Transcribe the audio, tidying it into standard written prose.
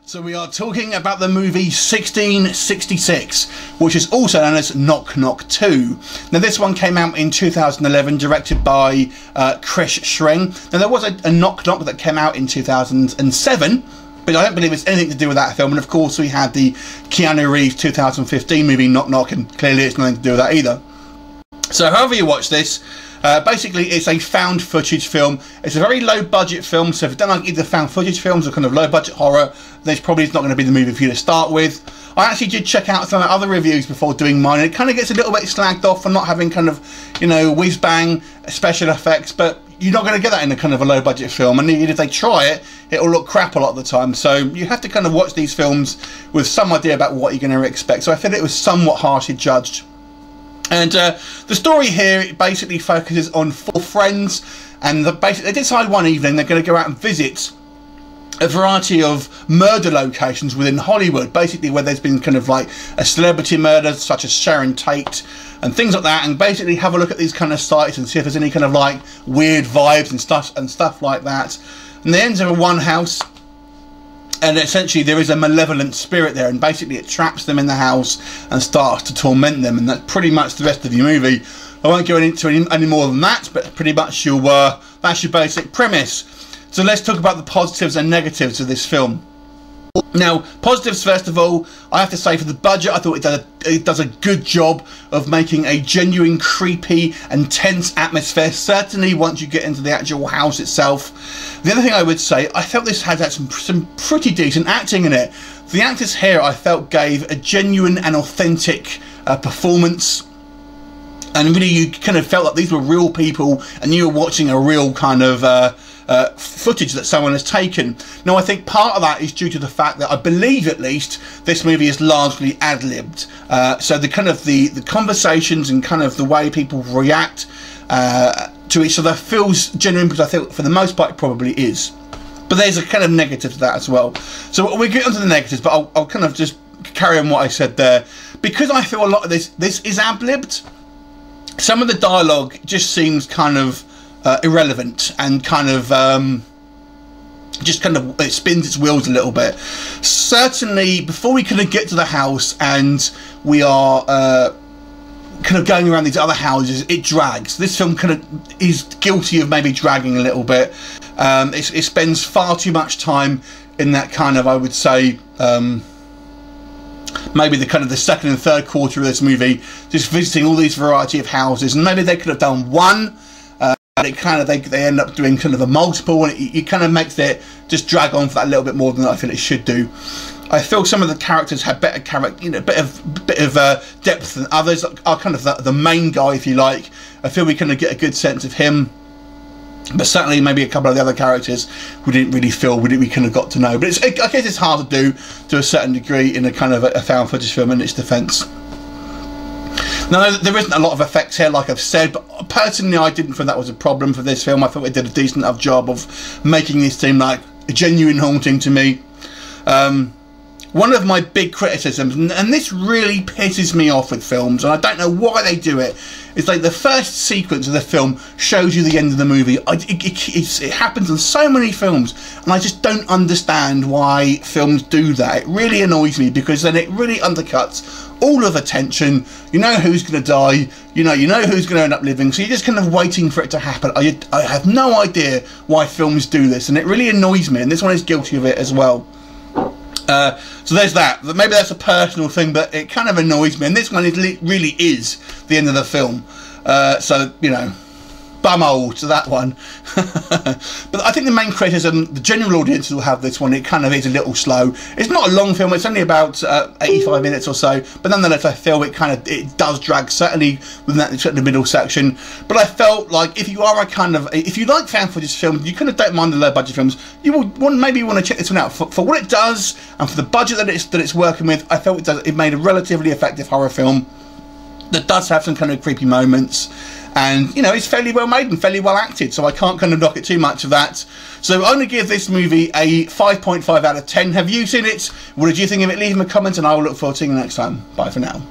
So we are talking about the movie 1666, which is also known as Knock Knock 2. Now this one came out in 2011, directed by Chris Schring. Now there was a Knock Knock that came out in 2007, but I don't believe it's anything to do with that film. And of course we had the Keanu Reeves 2015 movie Knock Knock, and clearly it's nothing to do with that either. So however you watch this, basically it's a found footage film. It's a very low budget film, so if you don't like either found footage films or kind of low budget horror, then it's probably not going to be the movie for you to start with. I actually did check out some other reviews before doing mine, and it kind of gets a little bit slagged off for not having kind of, you know, whiz bang special effects, but you're not going to get that in a kind of a low budget film, and even if they try it, it'll look crap a lot of the time. So you have to kind of watch these films with some idea about what you're going to expect. So I feel it was somewhat harshly judged. And the story here basically focuses on 4 friends, and they decide one evening they're going to go out and visit a variety of murder locations within Hollywood, basically where there's been kind of like a celebrity murder such as Sharon Tate and things like that, and basically have a look at these kind of sites and see if there's any kind of like weird vibes and stuff like that. And they enter one house, and essentially there is a malevolent spirit there, and basically it traps them in the house and starts to torment them, and that's pretty much the rest of your movie. I won't go into any more than that, but pretty much that's your basic premise. So let's talk about the positives and negatives of this film. Now, positives first of all, I have to say for the budget, I thought it does a good job of making a genuine, creepy and tense atmosphere, certainly once you get into the actual house itself. The other thing I would say, I felt this had some pretty decent acting in it. The actors here, I felt, gave a genuine and authentic performance. And really you kind of felt like these were real people and you were watching a real kind of footage that someone has taken. Now I think part of that is due to the fact that I believe at least this movie is largely ad-libbed, so the kind of the conversations and kind of the way people react to each other feels genuine, because I think for the most part it probably is. But there's a kind of negative to that as well. So we'll get onto the negatives, but I'll kind of just carry on what I said there. Because I feel a lot of this is ad-libbed, some of the dialogue just seems kind of irrelevant and kind of it spins its wheels a little bit. Certainly before we kind of get to the house and we are kind of going around these other houses, it drags. This film kind of is guilty of maybe dragging a little bit. It spends far too much time in that kind of, I would say, maybe the kind of the second and third quarter of this movie, just visiting all these variety of houses, and maybe they could have done one. It kind of they end up doing kind of a multiple, and it kind of makes it just drag on for that little bit more than I feel it should do. I feel some of the characters have better character, you know, bit of depth than others. Are kind of the main guy, if you like. I feel we kind of get a good sense of him, but certainly maybe a couple of the other characters we didn't really feel we kind of got to know. But I guess it's hard to do to a certain degree in a kind of a found footage film in its defence. Now, there isn't a lot of effects here, like I've said, but personally I didn't think that was a problem for this film. I thought it did a decent enough job of making this seem like a genuine haunting to me. One of my big criticisms, and this really pisses me off with films, and I don't know why they do it, is like the first sequence of the film shows you the end of the movie. It happens in so many films, and I just don't understand why films do that. It really annoys me, because then it really undercuts all of the tension. You know who's going to die, you know who's going to end up living, so you're just kind of waiting for it to happen. I have no idea why films do this, and it really annoys me, and this one is guilty of it as well. So there's that. Maybe that's a personal thing, but it kind of annoys me, and this one really is the end of the film. So, you know, bumhole to that one. But I think the main criticism, the general audience will have this one, it kind of is a little slow. It's not a long film, it's only about 85 minutes or so, but nonetheless I feel it does drag, certainly within that middle section. But I felt like if you like found footage films, you kind of don't mind the low budget films, you will maybe want to check this one out for what it does, and for the budget that it's working with. I felt it made a relatively effective horror film that does have some kind of creepy moments, and you know, it's fairly well made and fairly well acted, so I can't kind of knock it too much of that. So I'm going to give this movie a 5.5 out of 10. Have you seen it? What did you think of it? Leave me a comment, and I will look forward to seeing you next time. Bye for now.